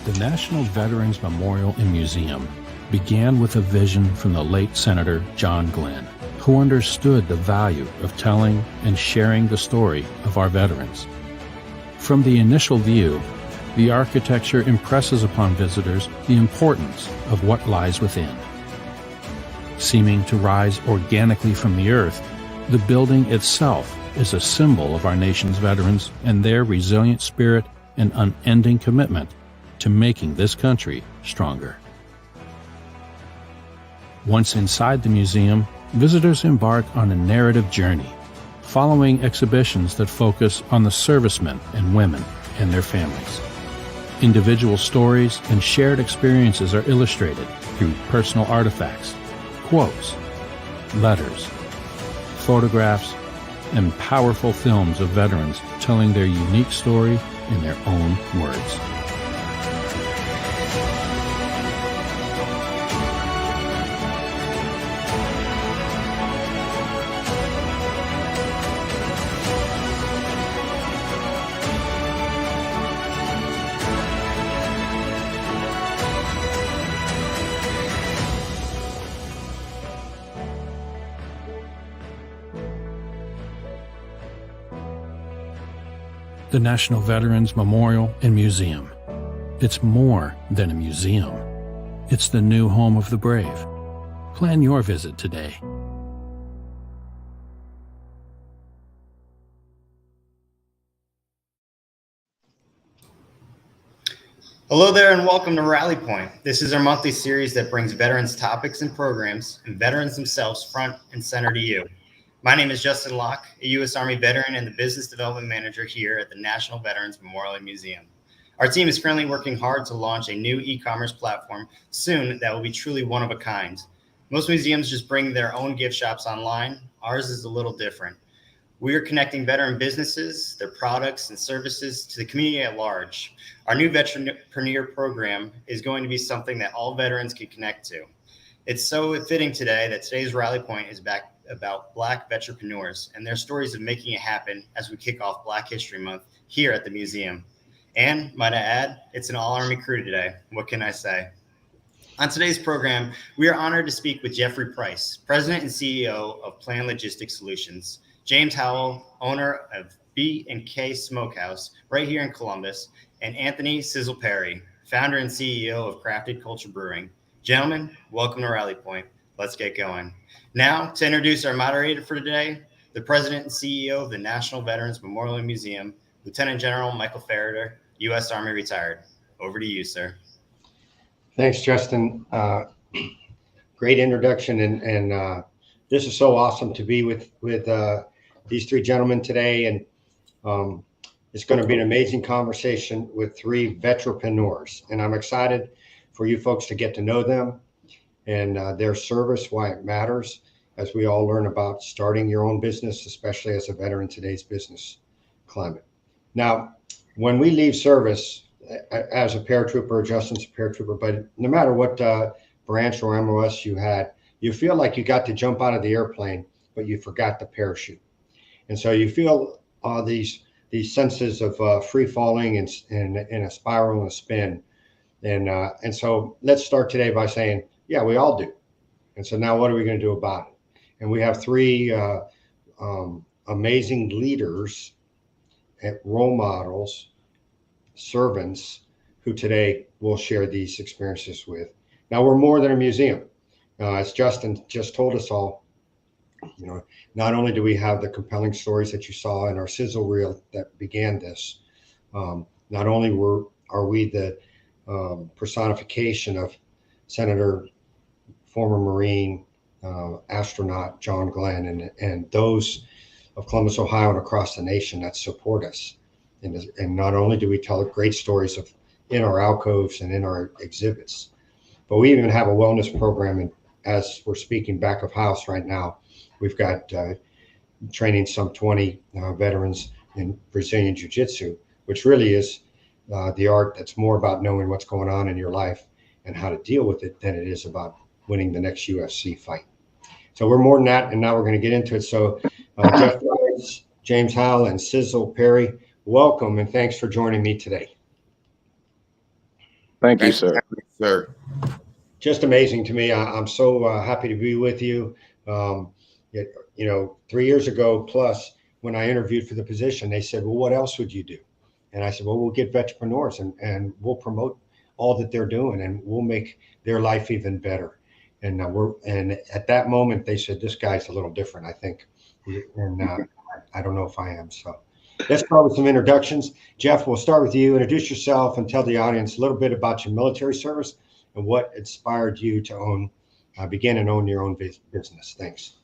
The National Veterans Memorial and Museum began with a vision from the late Senator John Glenn, who understood the value of telling and sharing the story of our veterans. From the initial view, the architecture impresses upon visitors the importance of what lies within. Seeming to rise organically from the earth, the building itself is a symbol of our nation's veterans and their resilient spirit and unending commitment to making this country stronger. Once inside the museum, visitors embark on a narrative journey, following exhibitions that focus on the servicemen and women and their families. Individual stories and shared experiences are illustrated through personal artifacts, quotes, letters, photographs, and powerful films of veterans telling their unique story in their own words. The National Veterans Memorial and Museum. It's more than a museum. It's the new home of the brave. Plan your visit today. Hello there and welcome to Rally Point. This is our monthly series that brings veterans topics and programs and veterans themselves front and center to you. My name is Justin Locke, a U.S. Army veteran and the Business Development Manager here at the National Veterans Memorial and Museum. Our team is currently working hard to launch a new e-commerce platform soon that will be truly one of a kind. Most museums just bring their own gift shops online. Ours is a little different. We are connecting veteran businesses, their products and services to the community at large. Our new Vetrepreneur program is going to be something that all veterans can connect to. It's so fitting today that today's Rally Point is back about Black Vetrepreneurs and their stories of making it happen as we kick off Black History Month here at the museum. And might I add, it's an all-Army crew today. What can I say? On today's program, we are honored to speak with Jeffrey Price, President and CEO of Plan Logistics Solutions, James Howell, owner of B&K Smokehouse right here in Columbus, and Anthony Sizzle Perry, founder and CEO of Crafted Culture Brewing. Gentlemen, welcome to Rally Point. Let's get going. Now, to introduce our moderator for today, the President and CEO of the National Veterans Memorial and Museum, Lieutenant General Michael Ferreter, U.S. Army retired. Over to you, sir. Thanks, Justin. Great introduction, and this is so awesome to be with these three gentlemen today, and it's going to be an amazing conversation with three vetrepreneurs, and I'm excited for you folks to get to know them and their service, why it matters, as we all learn about starting your own business, especially as a veteran in today's business climate. Now, when we leave service as a paratrooper, Justin's a paratrooper, but no matter what branch or MOS you had, you feel like you got to jump out of the airplane, but you forgot the parachute. And so you feel these senses of free falling and a spiral and a spin. And so let's start today by saying, yeah, we all do. And so now what are we going to do about it? And we have three amazing leaders, role models, servants who today will share these experiences with. Now, we're more than a museum. As Justin just told us all, not only do we have the compelling stories that you saw in our Sizzle reel that began this, not only are we the personification of Senator, former Marine, astronaut John Glenn, and those of Columbus, Ohio, and across the nation that support us. And not only do we tell great stories in our alcoves and in our exhibits, but we even have a wellness program. And as we're speaking back of house right now, we've got training some 20 veterans in Brazilian Jiu-Jitsu, which really is the art that's more about knowing what's going on in your life and how to deal with it than it is about winning the next UFC fight. So we're more than that, and now we're going to get into it. So Jeff Price, James Howell, and Sizzle Perry, welcome, and thanks for joining me today. Thank you, Thanks for sir. having me, sir. Just amazing to me. I'm so happy to be with you. You know, 3 years ago plus, when I interviewed for the position, they said, well, what else would you do? And I said, well, we'll get Vetrepreneurs and we'll promote all that they're doing and we'll make their life even better. And and at that moment, they said, this guy's a little different, I think. And I don't know if I am. So let's start with some introductions. Jeff, we'll start with you. Introduce yourself and tell the audience a little bit about your military service and what inspired you to begin and own your own business. Thanks.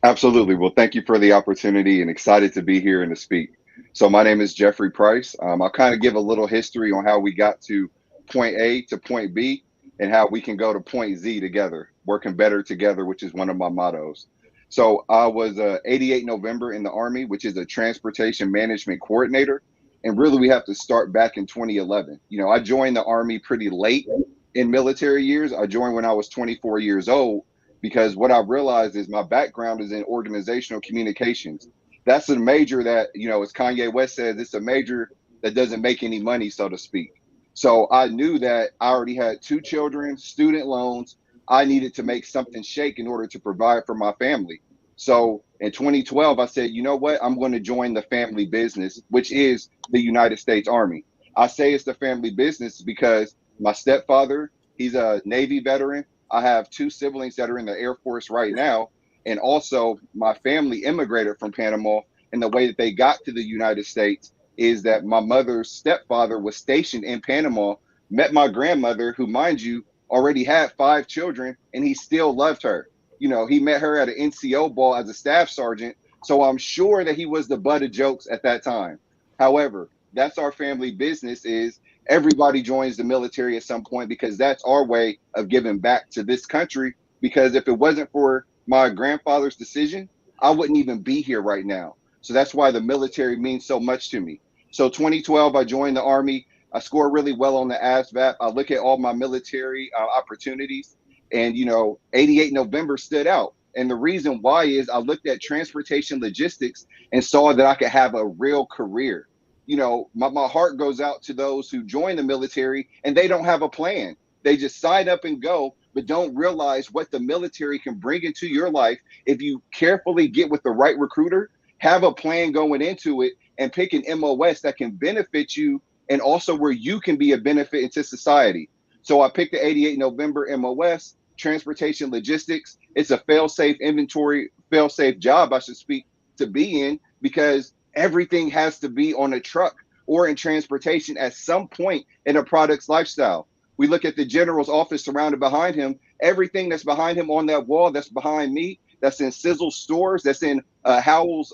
Absolutely. Well, thank you for the opportunity and excited to be here and to speak. So my name is Jeffrey Price. I'll kind of give a little history on how we got to point A to point B and how we can go to point Z together, working better together, which is one of my mottos. So I was 88 November in the Army, which is a transportation management coordinator. And really, we have to start back in 2011. You know, I joined the Army pretty late in military years. I joined when I was 24 years old because what I realized is my background is in organizational communications. That's a major that, you know, as Kanye West says, it's a major that doesn't make any money, so to speak. So I knew that I already had 2 children, student loans. I needed to make something shake in order to provide for my family. So in 2012, I said, you know what? I'm going to join the family business, which is the United States Army. I say it's the family business because my stepfather, he's a Navy veteran. I have 2 siblings that are in the Air Force right now. And also my family immigrated from Panama. And the way that they got to the United States is that my mother's stepfather was stationed in Panama, met my grandmother, who, mind you, already had 5 children, and he still loved her. You know, he met her at an NCO ball as a staff sergeant. So I'm sure that he was the butt of jokes at that time. However, that's our family business, is everybody joins the military at some point because that's our way of giving back to this country. Because if it wasn't for my grandfather's decision, I wouldn't even be here right now. So that's why the military means so much to me. So 2012, I joined the Army. I scored really well on the ASVAB. I look at all my military opportunities, and, you know, 88 November stood out. And the reason why is I looked at transportation logistics and saw that I could have a real career. You know, my heart goes out to those who join the military and they don't have a plan. They just sign up and go, but don't realize what the military can bring into your life if you carefully get with the right recruiter, have a plan going into it, and pick an MOS that can benefit you and also where you can be a benefit into society. So I picked the 88 November MOS, transportation logistics. It's a fail-safe inventory, fail-safe job, I should speak, to be in, because everything has to be on a truck or in transportation at some point in a product's lifestyle. We look at the general's office surrounded behind him. Everything that's behind him on that wall, that's behind me, that's in Sizzle stores, that's in Howell's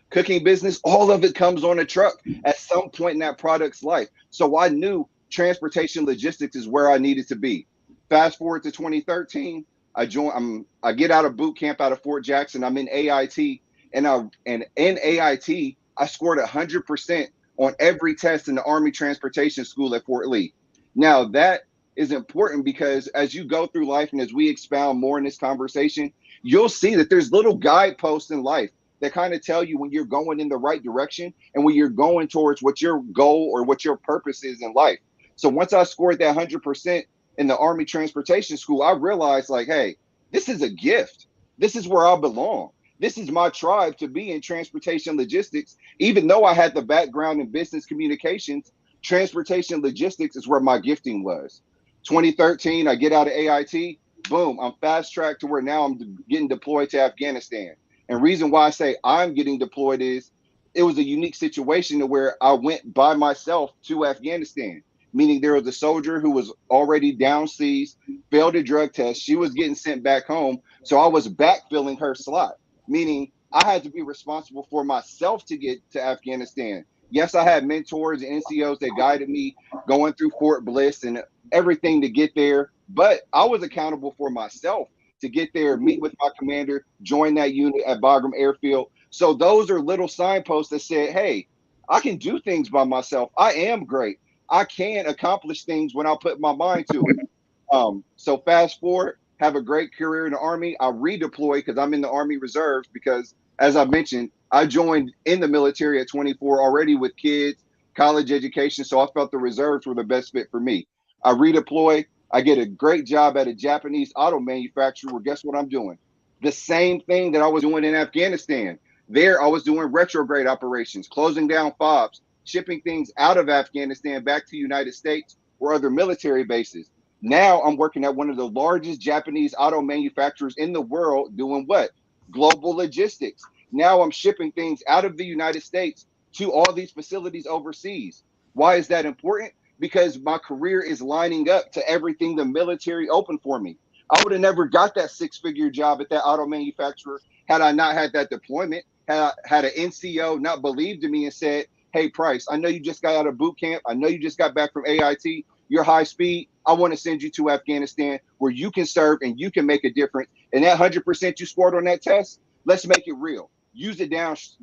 cooking business, all of it comes on a truck at some point in that product's life. So I knew transportation logistics is where I needed to be. Fast forward to 2013, I get out of boot camp out of Fort Jackson. I'm in AIT, and in AIT, I scored 100% on every test in the Army Transportation School at Fort Lee. Now that is important because as you go through life and as we expound more in this conversation, you'll see that there's little guideposts in life that kind of tell you when you're going in the right direction and when you're going towards what your goal or what your purpose is in life. So once I scored that 100% in the Army Transportation School, I realized, like, hey, this is a gift. This is where I belong. This is my tribe to be in transportation logistics. Even though I had the background in business communications, transportation logistics is where my gifting was. 2013, I get out of AIT, boom, I'm fast tracked to where now I'm getting deployed to Afghanistan. And reason why I say I'm getting deployed is it was a unique situation to where I went by myself to Afghanistan, meaning there was a soldier who was already down seas, failed a drug test. She was getting sent back home. So I was backfilling her slot, meaning I had to be responsible for myself to get to Afghanistan. Yes, I had mentors and NCOs that guided me going through Fort Bliss and everything to get there, but I was accountable for myself to get there, meet with my commander, join that unit at Bagram Airfield. So those are little signposts that said, hey, I can do things by myself. I am great. I can accomplish things when I put my mind to it. So fast forward, have a great career in the Army. I redeployed because I'm in the Army Reserves because, as I mentioned, I joined in the military at 24 already with kids, college education, so I felt the reserves were the best fit for me. I redeploy. I get a great job at a Japanese auto manufacturer. Well, guess what I'm doing? The same thing that I was doing in Afghanistan. There, I was doing retrograde operations, closing down FOBs, shipping things out of Afghanistan back to the United States or other military bases. Now I'm working at one of the largest Japanese auto manufacturers in the world doing what? Global logistics. Now I'm shipping things out of the United States to all these facilities overseas. Why is that important? Because my career is lining up to everything the military opened for me. I would have never got that six-figure job at that auto manufacturer had I not had that deployment, had an NCO not believed in me and said, hey, Price, I know you just got out of boot camp. I know you just got back from AIT. You're high speed. I want to send you to Afghanistan where you can serve and you can make a difference. And that 100% you scored on that test, let's make it real. Use it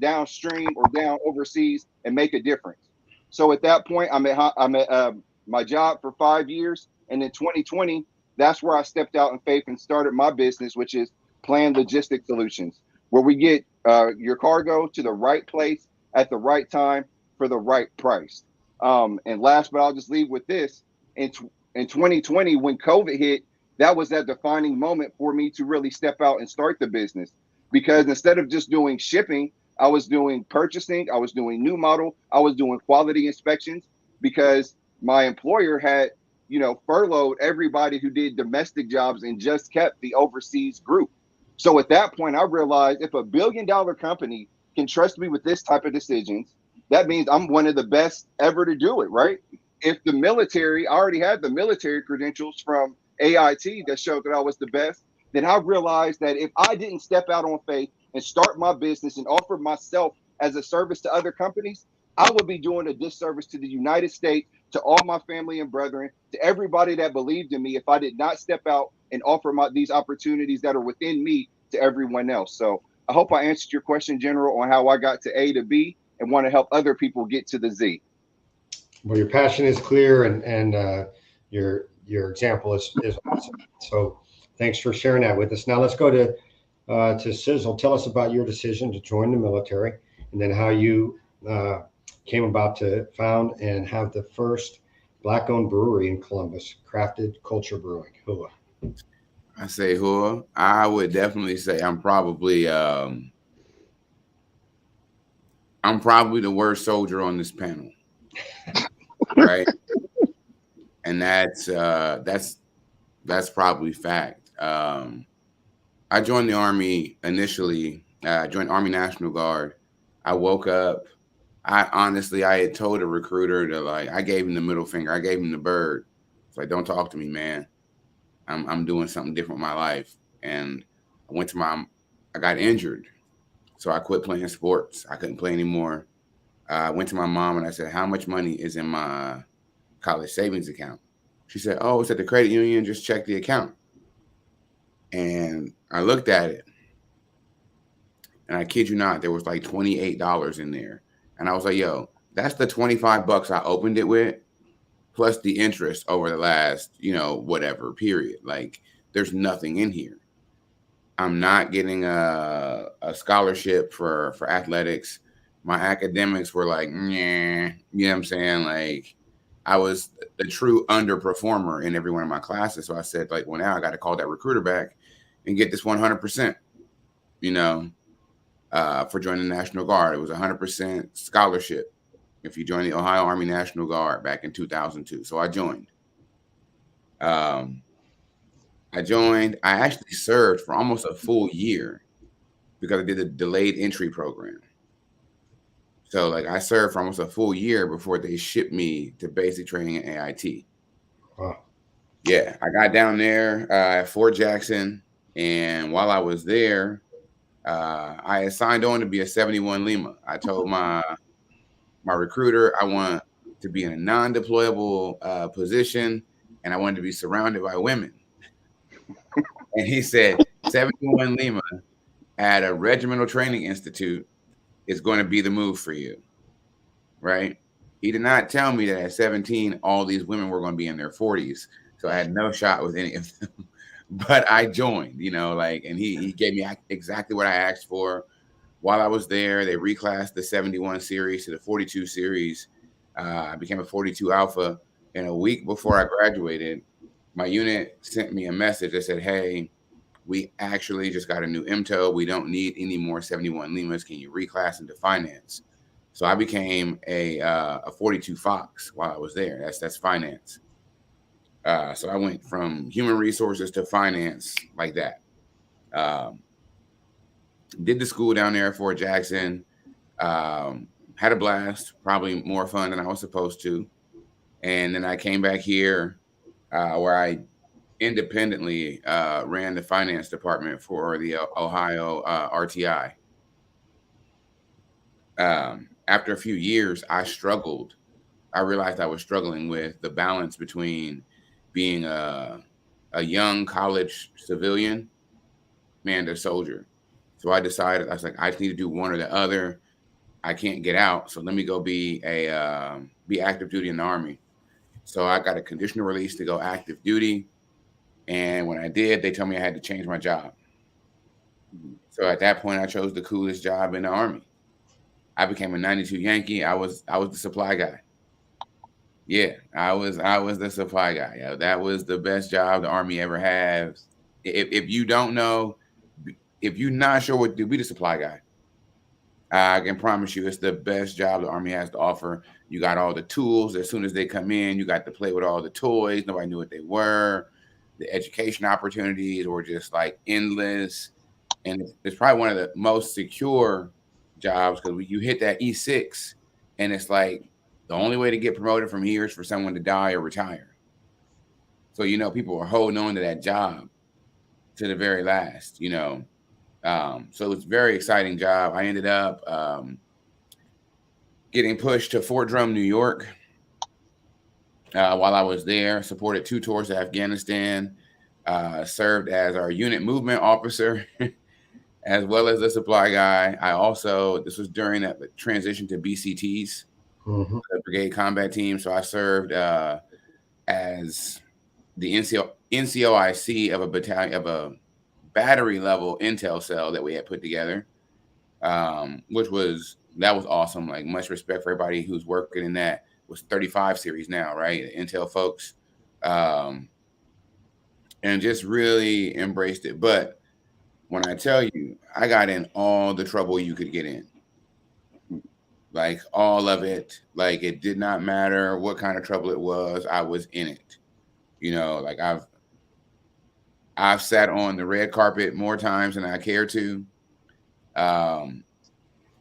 downstream or down overseas and make a difference. So at that point, I'm at my job for 5 years. And in 2020, that's where I stepped out in faith and started my business, which is Planned Logistics Solutions, where we get your cargo to the right place at the right time for the right price. And last, but I'll just leave with this. In 2020, when COVID hit, that was that defining moment for me to really step out and start the business. Because instead of just doing shipping, I was doing purchasing, I was doing new model, I was doing quality inspections, because my employer had, furloughed everybody who did domestic jobs and just kept the overseas group. So at that point, I realized if $1 billion company can trust me with this type of decisions, that means I'm one of the best ever to do it, right? If the military, I already had the military credentials from AIT that showed that I was the best, then I realized that if I didn't step out on faith and start my business and offer myself as a service to other companies, I would be doing a disservice to the United States, to all my family and brethren, to everybody that believed in me if I did not step out and offer these opportunities that are within me to everyone else. So I hope I answered your question, General, on how I got to A to B and want to help other people get to the Z. Well, your passion is clear, and your example is awesome. So thanks for sharing that with us. Now let's go to Sizzle. Tell us about your decision to join the military, and then how you came about to found and have the first Black-owned brewery in Columbus, Crafted Culture Brewing. Hua. I say Hua. I would definitely say I'm probably the worst soldier on this panel. Right. And that's probably fact. I joined the Army initially. I joined Army National Guard. I woke up. I had told a recruiter to, I gave him the middle finger. I gave him the bird. It's like, don't talk to me, man. I'm doing something different with my life. And I got injured. So I quit playing sports. I couldn't play anymore. I went to my mom and I said, how much money is in my college savings account? She said, oh, it's at the credit union. Just check the account. And I looked at it. And I kid you not, there was like $28 in there. And I was like, yo, that's the $25 I opened it with, plus the interest over the last, whatever period. Like, there's nothing in here. I'm not getting a scholarship for athletics. My academics were like, nah, you know what I'm saying? Like, I was a true underperformer in every one of my classes. So I said, well, now I got to call that recruiter back and get this 100%, for joining the National Guard. It was 100% scholarship if you join the Ohio Army National Guard back in 2002. So I joined. I actually served for almost a full year because I did a delayed entry program. So I served for almost a full year before they shipped me to basic training at AIT. Wow. Yeah, I got down there at Fort Jackson. And while I was there, I had signed on to be a 71 Lima. I told my recruiter I want to be in a non-deployable position, and I wanted to be surrounded by women. And he said, 71 Lima at a regimental training institute is going to be the move for you, right? He did not tell me that at 17, all these women were going to be in their 40s. So I had no shot with any of them. But I joined, and he gave me exactly what I asked for. While I was there, they reclassed the 71 series to the 42 series. I became a 42 Alpha. And a week before I graduated, my unit sent me a message that said, hey, we actually just got a new MTO. We don't need any more 71 Limas. Can you reclass into finance? So I became a 42 Fox while I was there. That's finance. So I went from human resources to finance like that. Did the school down there at Fort Jackson. Had a blast, probably more fun than I was supposed to. And then I came back here where I independently ran the finance department for the Ohio RTI. After a few years, I struggled. I realized I was struggling with the balance between being a young college civilian and a soldier. So I decided, I was like, I just need to do one or the other. I can't get out, so let me go be active duty in the Army. So I got a conditional release to go active duty. And when I did, they told me I had to change my job. So at that point, I chose the coolest job in the Army. I became a 92 Yankee. I was the supply guy. Yeah, I was the supply guy. Yeah, that was the best job the Army ever has. If you don't know, if you're not sure what to do, be the supply guy. I can promise you it's the best job the Army has to offer. You got all the tools. As soon as they come in, you got to play with all the toys. Nobody knew what they were. The education opportunities were just like endless. And it's probably one of the most secure jobs because you hit that E6 and it's like the only way to get promoted from here is for someone to die or retire. So, people are holding on to that job to the very last, So it's a very exciting job. I ended up getting pushed to Fort Drum, New York. While I was there, supported 2 tours to Afghanistan, served as our unit movement officer, as well as the supply guy. This was during that transition to BCTs, the Brigade Combat Team. So I served as the NCOIC of a battalion, of a battery level intel cell that we had put together, that was awesome. Like, much respect for everybody who's working in that. Was 35 series now, right? The intel folks, and just really embraced it. But when I tell you, I got in all the trouble you could get in, like all of it. Like, it did not matter what kind of trouble it was. I was in it. Like I've sat on the red carpet more times than I care to.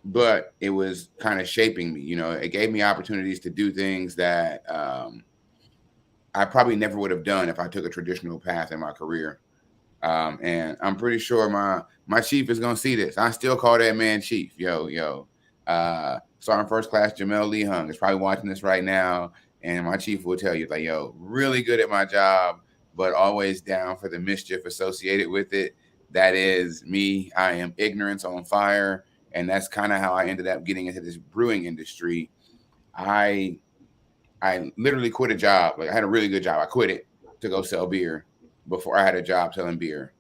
But it was kind of shaping me. It gave me opportunities to do things that I probably never would have done if I took a traditional path in my career. And I'm pretty sure my chief is going to see this. I still call that man chief. Sergeant First Class Jamel Lee Hung is probably watching this right now. And my chief will tell you, like, really good at my job, but always down for the mischief associated with it. That is me. I am ignorance on fire. And that's kind of how I ended up getting into this brewing industry. I literally quit a job. Like, I had a really good job. I quit it to go sell beer before I had a job selling beer.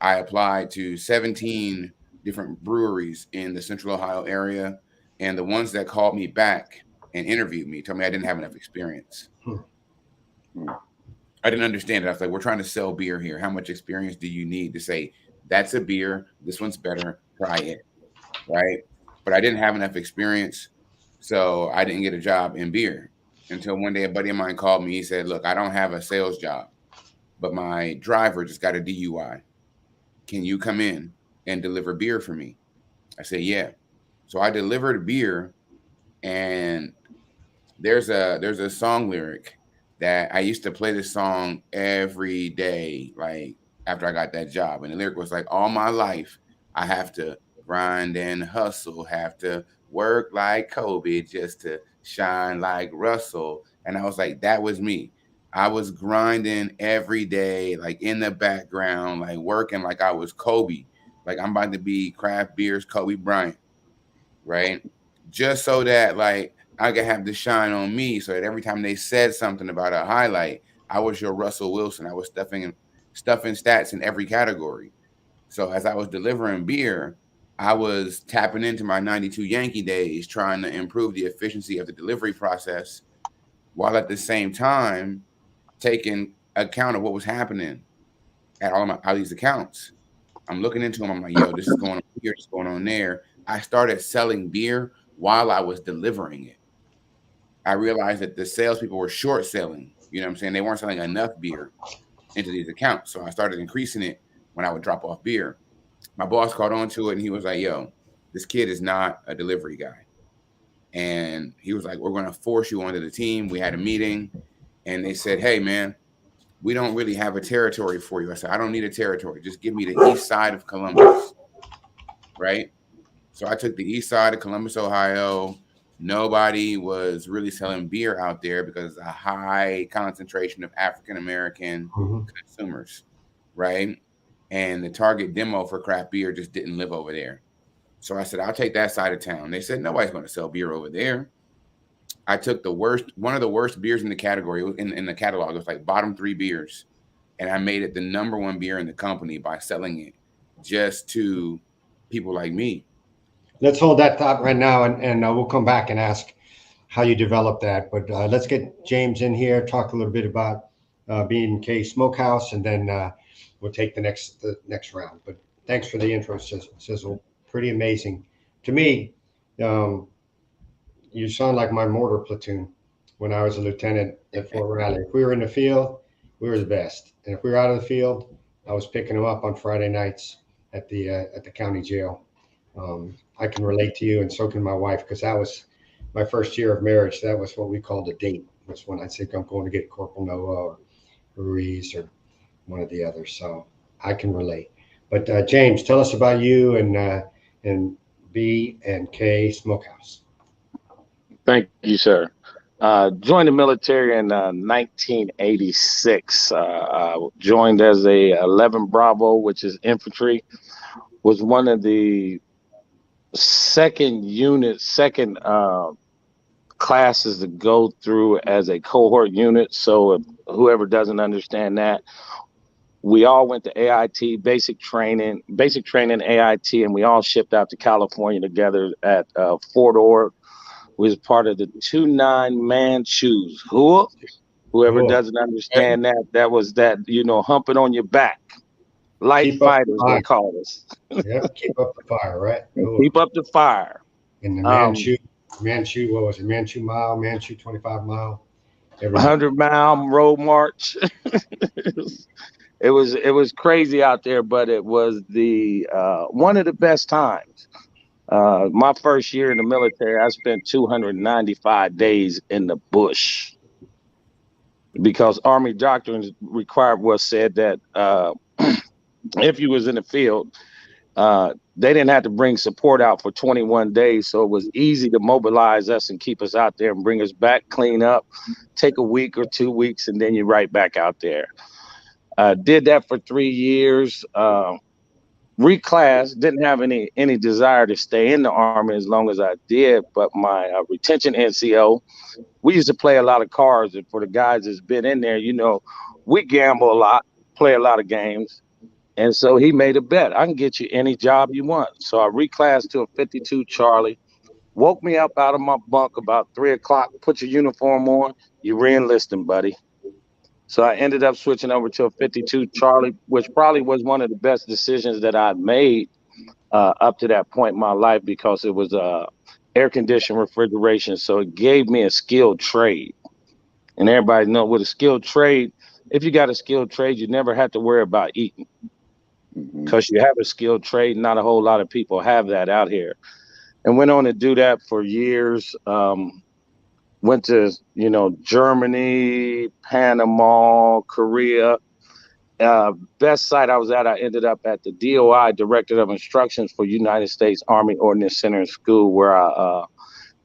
I applied to 17 different breweries in the Central Ohio area. And the ones that called me back and interviewed me told me I didn't have enough experience. I didn't understand it. I was like, we're trying to sell beer here. How much experience do you need to say, that's a beer, this one's better, try it? Right. But I didn't have enough experience. So I didn't get a job in beer until one day a buddy of mine called me. He said, look, I don't have a sales job, but my driver just got a DUI. Can you come in and deliver beer for me? I said, yeah. So I delivered beer, and there's a song lyric that I used to play this song every day, like after I got that job. And the lyric was like, all my life, I have to grind and hustle, have to work like Kobe just to shine like Russell. And I was like, that was me. I was grinding every day, like in the background, like working like I was Kobe. Like, I'm about to be craft beer's Kobe Bryant, right? Just so that, like, I could have the shine on me, so that every time they said something about a highlight, I was your Russell Wilson. I was stuffing stats in every category. So as I was delivering beer, I was tapping into my 92 Yankee days, trying to improve the efficiency of the delivery process, while at the same time taking account of what was happening at all these accounts. I'm looking into them. I'm like, yo, this is going on here, this is going on there. I started selling beer while I was delivering it. I realized that the salespeople were short selling. You know what I'm saying? They weren't selling enough beer into these accounts. So I started increasing it when I would drop off beer. My boss caught on to it and he was like, yo, this kid is not a delivery guy. And he was like, we're going to force you onto the team. We had a meeting and they said, hey, man, we don't really have a territory for you. I said, I don't need a territory. Just give me the east side of Columbus. Right. So I took the east side of Columbus, Ohio. Nobody was really selling beer out there because of a high concentration of African-American consumers. Right. And the target demo for craft beer just didn't live over there. So I said, I'll take that side of town. They said, nobody's going to sell beer over there. I took one of the worst beers in the category, in the catalog. It was like bottom 3 beers. And I made it the #1 beer in the company by selling it just to people like me. Let's hold that thought right now, and we'll come back and ask how you developed that. But let's get James in here, talk a little bit about B&K Smokehouse, and then we'll take the next round. But thanks for the intro, Sizzle. Pretty amazing. To me, you sound like my mortar platoon when I was a lieutenant at Fort Riley. If we were in the field, we were the best. And if we were out of the field, I was picking them up on Friday nights at the county jail. I can relate to you, and so can my wife, because that was my first year of marriage. That was what we called a date. That's when I'd say, I'm going to get Corporal Noah or Ruiz or one of the others. So I can relate. But James, tell us about you and B&K Smokehouse. Thank you, sir. Joined the military in 1986. Joined as a 11 Bravo, which is infantry. Was one of the second classes to go through as a cohort unit. So if whoever doesn't understand that, we all went to AIT, basic training, AIT, and we all shipped out to California together at Fort Ord. We was part of the 2-9 Manchus. Whoever doesn't understand that was that, humping on your back. Light fighters, they call us. Yep, keep up the fire, right? Keep up the fire. And the Manchu, what was it? Manchu Mile, Manchu 25 mile. 100-mile road march. It was crazy out there, but it was the one of the best times. My first year in the military, I spent 295 days in the bush because Army doctrine said that if you was in the field, they didn't have to bring support out for 21 days. So it was easy to mobilize us and keep us out there and bring us back, clean up, take a week or 2 weeks, and then you're right back out there. Did that for 3 years. Reclassed, didn't have any desire to stay in the Army as long as I did, but my retention NCO, we used to play a lot of cards, and for the guys that's been in there, we gamble a lot, play a lot of games. And so he made a bet. I can get you any job you want. So I reclassed to a 52 Charlie, woke me up out of my bunk about 3 o'clock, put your uniform on, you re-enlisting, buddy. So I ended up switching over to a 52 Charlie, which probably was one of the best decisions that I'd made up to that point in my life, because it was air conditioned refrigeration. So it gave me a skilled trade. And everybody knows with a skilled trade, if you got a skilled trade, you never have to worry about eating. Because you have a skilled trade, not a whole lot of people have that out here. And went on to do that for years. Went to, Germany, Panama, Korea. Best site I was at, I ended up at the DOI, Director of Instructions for United States Army Ordnance Center and School, where I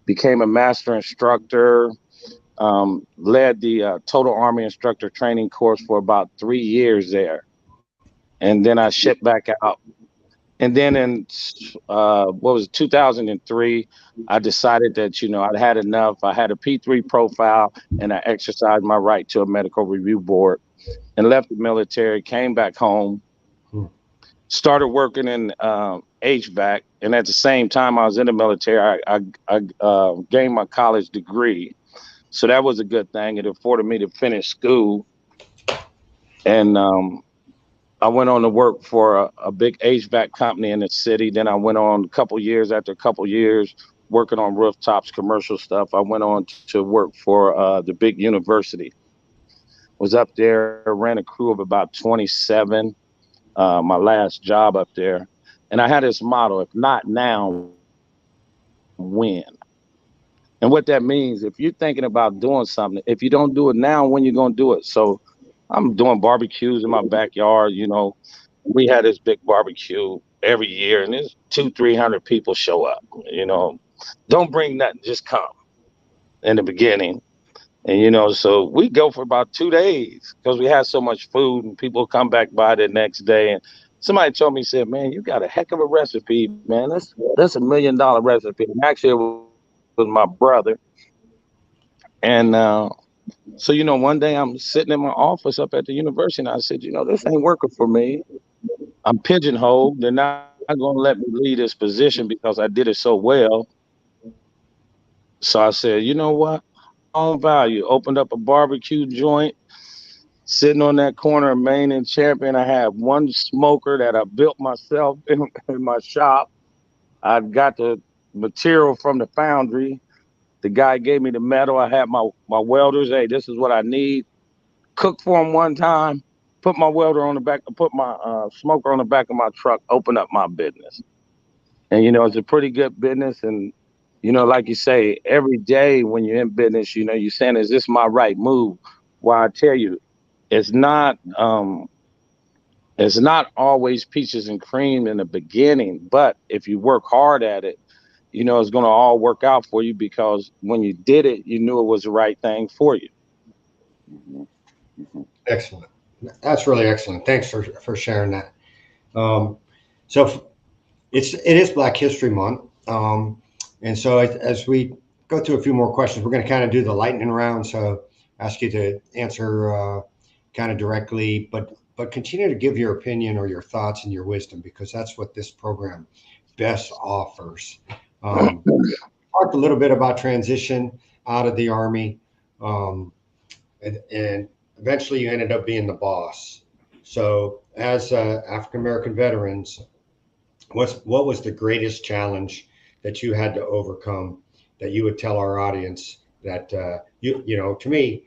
became a master instructor, led the Total Army Instructor Training course for about 3 years there. And then I shipped back out. And then in 2003, I decided that, I'd had enough. I had a P3 profile, and I exercised my right to a medical review board and left the military, came back home, started working in HVAC. And at the same time I was in the military, I gained my college degree. So that was a good thing. It afforded me to finish school. And I went on to work for a big HVAC company in the city. Then I went on after a couple years working on rooftops, commercial stuff. I went on to work for the big university. Was up there, ran a crew of about 27, my last job up there. And I had this motto, if not now, when? And what that means, if you're thinking about doing something, if you don't do it now, when you going to do it? So I'm doing barbecues in my backyard. We had this big barbecue every year, and there's 200-300 people show up. Don't bring nothing, just come in the beginning. And so we go for about 2 days because we had so much food, and people come back by the next day. And somebody told me, said, "Man, you got a heck of a recipe, man. That's $1 million recipe." And actually, it was my brother. And so one day I'm sitting in my office up at the university, and I said, this ain't working for me. I'm pigeonholed. They're not going to let me lead this position because I did it so well. So I said, you know what? On value. Opened up a barbecue joint, sitting on that corner of Main and Champion. I had one smoker that I built myself in my shop. I got the material from the foundry. The guy gave me the metal. I had my welders. Hey, this is what I need. Cooked for him one time. Put my welder on the back. Put my smoker on the back of my truck. Open up my business. And it's a pretty good business. And like you say, every day when you're in business, you're saying, "Is this my right move?" Well, I tell you, it's not. It's not always peaches and cream in the beginning, but if you work hard at it, it's going to all work out for you because when you did it, you knew it was the right thing for you. Excellent. That's really excellent. Thanks for sharing that. So it is Black History Month. And so as we go through a few more questions, we're going to kind of do the lightning round. So ask you to answer kind of directly, but continue to give your opinion or your thoughts and your wisdom, because that's what this program best offers. Talked a little bit about transition out of the Army, and eventually you ended up being the boss. So as African-American veterans, what was the greatest challenge that you had to overcome that you would tell our audience that, to me,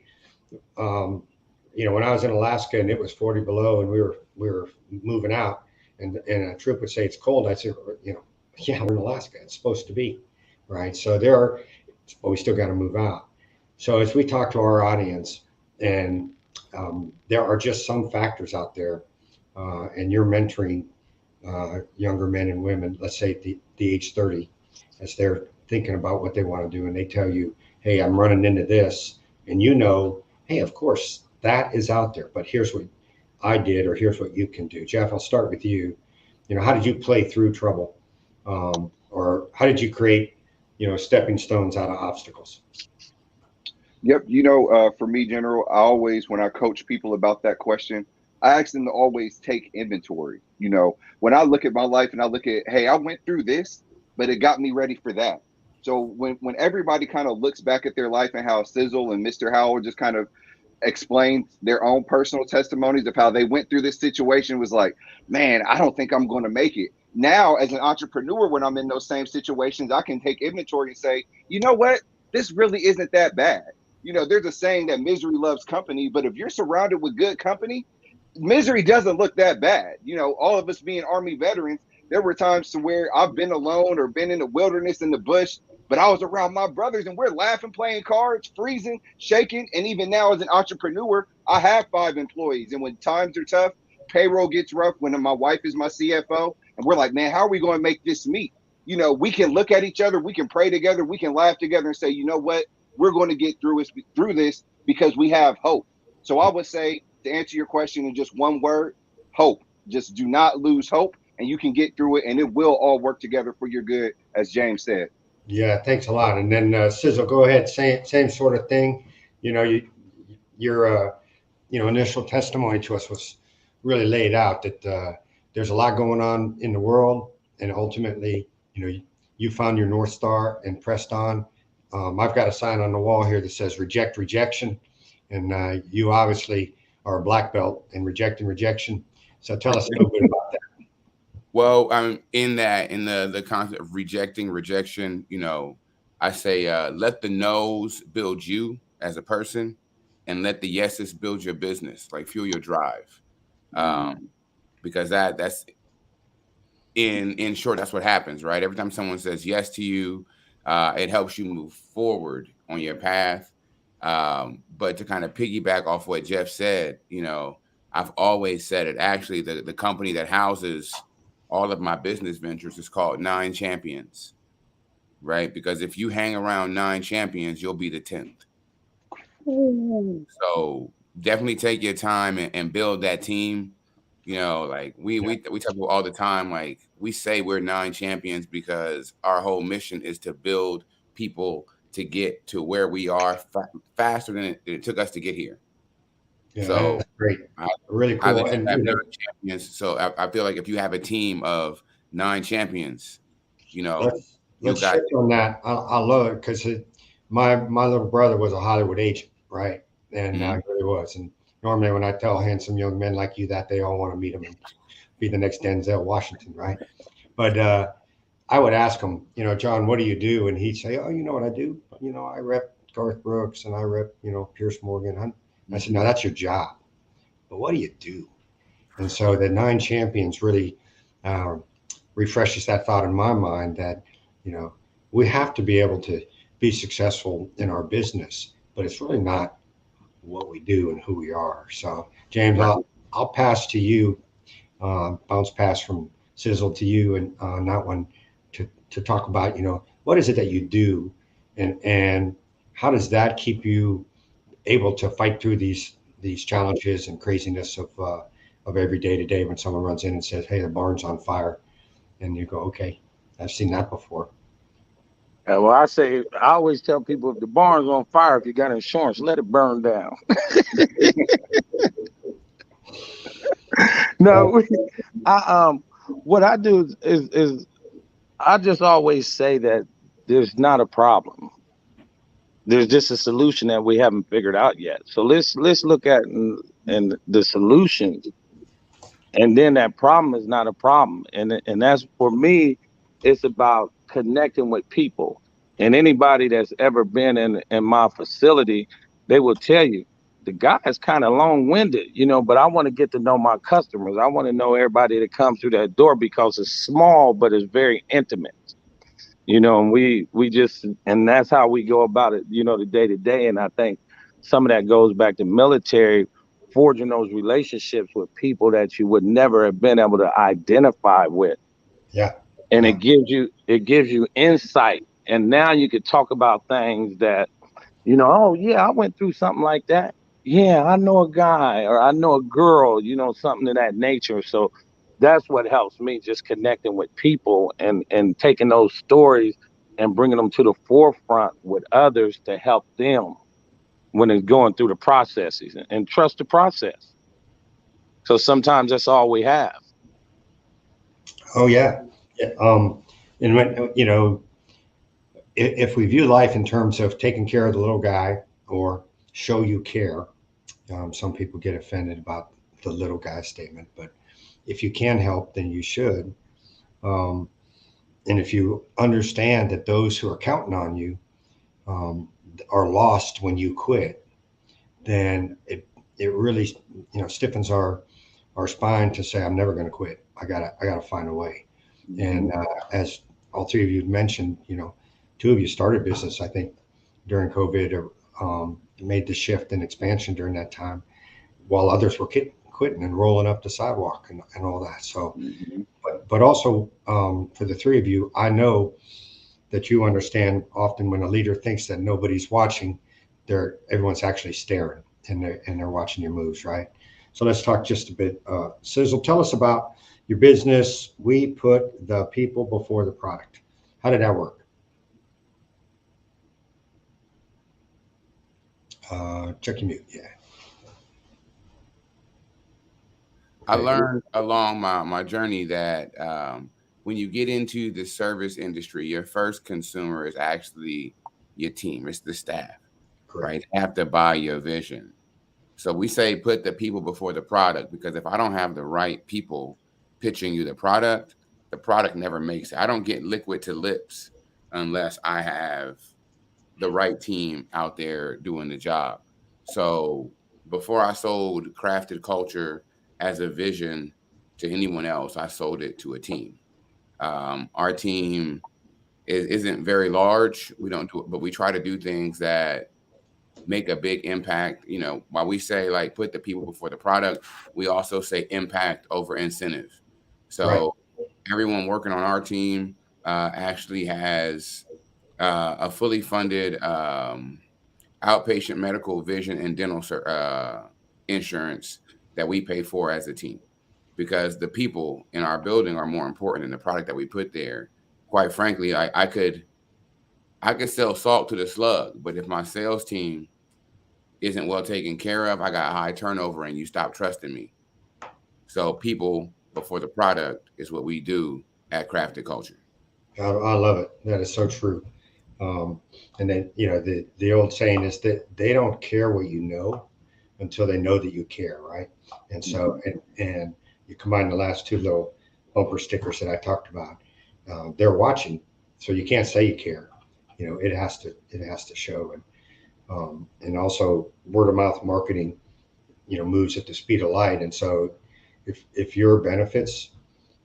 when I was in Alaska and it was 40 below and we were moving out and a troop would say it's cold, I'd say, yeah, we're in Alaska. It's supposed to be, right? So but we still got to move out. So as we talk to our audience, and there are just some factors out there, and you're mentoring younger men and women, let's say the age 30, as they're thinking about what they want to do, and they tell you, "Hey, I'm running into this," and hey, of course that is out there, but here's what I did, or here's what you can do. Jeff, I'll start with you. How did you play through trouble, or how did you create, stepping stones out of obstacles? Yep. For me, General, I always, when I coach people about that question, I ask them to always take inventory. When I look at my life and I look at, hey, I went through this, but it got me ready for that. So when everybody kind of looks back at their life and how Sizzle and Mr. Howell just kind of explained their own personal testimonies of how they went through this situation, was like, man, I don't think I'm going to make it. Now, as an entrepreneur, when I'm in those same situations, I can take inventory and say, you know what? This really isn't that bad. There's a saying that misery loves company, but if you're surrounded with good company, misery doesn't look that bad. All of us being Army veterans, there were times to where I've been alone or been in the wilderness, in the bush, but I was around my brothers and we're laughing, playing cards, freezing, shaking. And even now as an entrepreneur, I have 5 employees. And when times are tough, payroll gets rough, when my wife is my CFO, and we're like, man, how are we going to make this meet? We can look at each other, we can pray together, we can laugh together and say, you know what? We're going to get through this because we have hope. So I would say, to answer your question in just one word, hope. Just do not lose hope, and you can get through it, and it will all work together for your good, as James said. Yeah, thanks a lot. And then Sizzle, go ahead. Same sort of thing. Your initial testimony to us was really laid out that there's a lot going on in the world, and ultimately, you found your North Star and pressed on. I've got a sign on the wall here that says reject rejection. And you obviously are a black belt in rejecting rejection. So tell us a little bit about that. Well, in the concept of rejecting rejection, I say let the no's build you as a person, and let the yeses build your business, like fuel your drive. Because that's in short, that's what happens, right? Every time someone says yes to you, it helps you move forward on your path. But to kind of piggyback off what Jeff said, I've always said it. Actually, the company that houses all of my business ventures is called 9 Champions, right? Because if you hang around 9 champions, you'll be the 10th. So definitely take your time and build that team. Like we talk about all the time, like we say we're 9 champions because our whole mission is to build people to get to where we are faster than it took us to get here. Yeah, So that's great. Really cool. I have 9 champions. So I feel like if you have a team of 9 champions, let's shift on that. I love it because my little brother was a Hollywood agent, right? And he really was. And normally when I tell handsome young men like you that, they all want to meet him and be the next Denzel Washington, right? But I would ask him, John, what do you do? And he'd say, oh, you know what I do? I rep Garth Brooks and I rep, Pierce Morgan. I said, no, that's your job. But what do you do? And so the 9 champions really refreshes that thought in my mind that, we have to be able to be successful in our business, but it's really not what we do and who we are. So, James, I'll pass to you, bounce pass from Sizzle to you and on that one to talk about, what is it that you do and how does that keep you able to fight through these challenges and craziness of every day to day when someone runs in and says, hey, the barn's on fire. And you go, okay, I've seen that before. Well, I always tell people if the barn's on fire, if you got insurance, let it burn down. No, what I do is I just always say that there's not a problem. There's just a solution that we haven't figured out yet. So let's look at and the solutions, and then that problem is not a problem. And that's, for me, it's about connecting with people. And anybody that's ever been in my facility, they will tell you the guy is kind of long-winded, but I want to get to know my customers. I want to know everybody that comes through that door because it's small, but it's very intimate. And we just, and that's how we go about it, the day to day. And I think some of that goes back to military, forging those relationships with people that you would never have been able to identify with. Yeah. And it gives you insight. And now you could talk about things that, oh yeah, I went through something like that. Yeah, I know a guy or I know a girl, something of that nature. So that's what helps me, just connecting with people and taking those stories and bringing them to the forefront with others to help them when it's going through the processes, and trust the process. So sometimes that's all we have. Oh yeah. And when, if we view life in terms of taking care of the little guy or show you care, some people get offended about the little guy statement, but if you can help, then you should. And if you understand that those who are counting on you are lost when you quit, then it really, stiffens our spine to say, I'm never going to quit. I gotta find a way. Mm-hmm. And as all 3 of you mentioned, 2 of you started business, I think, during COVID, or made the shift and expansion during that time, while others were quitting and rolling up the sidewalk and all that. So, mm-hmm. but also for the 3 of you, I know that you understand often when a leader thinks that nobody's watching, everyone's actually staring and they're watching your moves, right? So let's talk just a bit. Sizzle, tell us about your business. We put the people before the product. How did that work? Check your mute. Yeah. I learned along my journey that when you get into the service industry, your first consumer is actually your team. It's the staff, right? They have to buy your vision. So we say put the people before the product, because if I don't have the right people pitching you the product never makes it. I don't get liquid to lips unless I have the right team out there doing the job. So before I sold Crafted Culture as a vision to anyone else, I sold it to a team. Our team isn't very large. We don't do it, but we try to do things that make a big impact. You know, while we say like put the people before the product, we also say impact over incentive. So everyone working on our team actually has a fully funded outpatient medical, vision, and dental insurance that we pay for as a team, because the people in our building are more important than the product that we put there. Quite frankly, I could sell salt to the slug, but if my sales team isn't well taken care of, I got high turnover and you stop trusting me. So people before the product is what we do at Crafted Culture. I love it. That is so true. And then, you know, the old saying is that they don't care what you know until they know that you care, right? And so, and you combine the last two little bumper stickers that I talked about. They're watching, so you can't say you care. You know, it has to show. And also word of mouth marketing, you know, moves at the speed of light. And so, if your benefits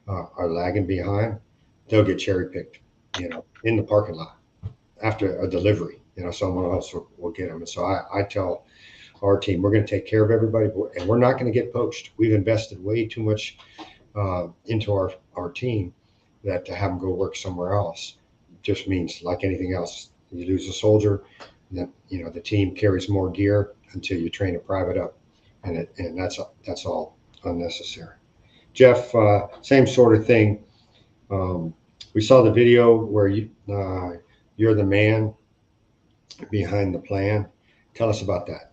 are lagging behind, they'll get cherry picked, you know, in the parking lot after a delivery. You know, someone else will get them. And so I tell our team, we're going to take care of everybody, and we're not going to get poached. We've invested way too much into our team that to have them go work somewhere else just means, like anything else, you lose a soldier, then, you know, the team carries more gear until you train a private up, and that's all unnecessary. Jeff, same sort of thing. We saw the video where you're the man behind the plan. Tell us about that.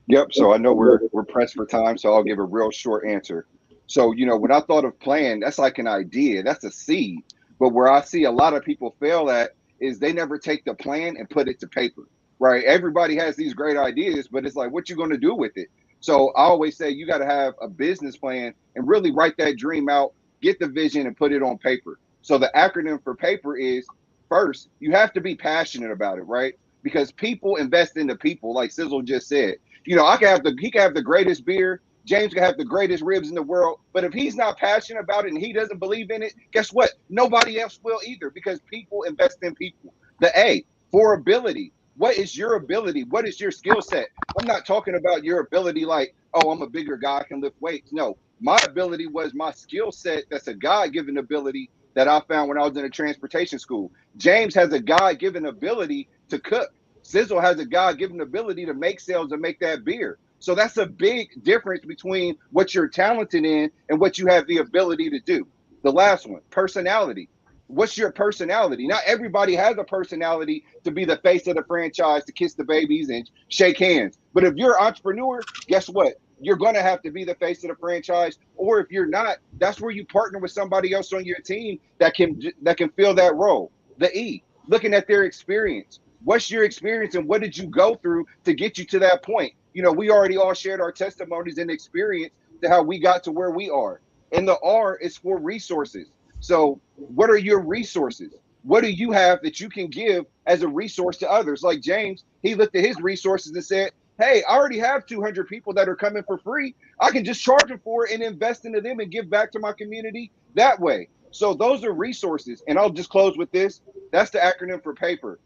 Yep. So I know we're pressed for time, so I'll give a real short answer. So, you know, when I thought of plan, that's like an idea, that's a seed. But where I see a lot of people fail at is they never take the plan and put it to paper, right? Everybody has these great ideas, but it's like, what you going to do with it? So I always say you got to have a business plan and really write that dream out, get the vision and put it on paper. So the acronym for paper is, first, you have to be passionate about it, right? Because people invest into people, like Sizzle just said. You know, he can have the greatest beer, James can have the greatest ribs in the world, but if he's not passionate about it and he doesn't believe in it, guess what? Nobody else will either, because people invest in people. The A, for ability. What is your ability? What is your skill set? I'm not talking about your ability like, oh, I'm a bigger guy, I can lift weights. No, my ability was my skill set. That's a God-given ability that I found when I was in a transportation school. James has a God-given ability to cook. Sizzle has a God-given ability to make sales and make that beer. So that's a big difference between what you're talented in and what you have the ability to do. The last one, personality. What's your personality? Not everybody has a personality to be the face of the franchise, to kiss the babies and shake hands. But if you're an entrepreneur, guess what? You're going to have to be the face of the franchise. Or if you're not, that's where you partner with somebody else on your team that can fill that role. The E, looking at their experience. What's your experience and what did you go through to get you to that point? You know, we already all shared our testimonies and experience to how we got to where we are. And the R is for resources. So what are your resources? What do you have that you can give as a resource to others? Like James, he looked at his resources and said, hey, I already have 200 people that are coming for free. I can just charge them for it and invest into them and give back to my community that way. So those are resources. And I'll just close with this. That's the acronym for paper.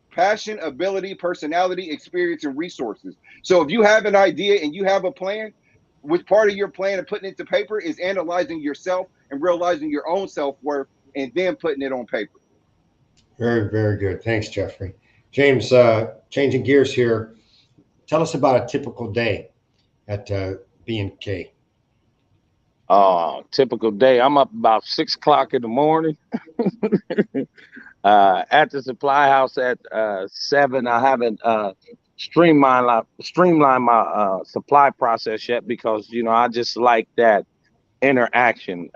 Passion, ability, personality, experience, and resources. So if you have an idea and you have a plan, which part of your plan and putting it to paper is analyzing yourself and realizing your own self-worth and then putting it on paper. Very, very good. Thanks, Jeffrey. James, changing gears here. Tell us about a typical day at B&K. Typical day. I'm up about 6 o'clock in the morning. At the supply house at 7. I haven't streamlined my supply process yet because, you know, I just like that interaction.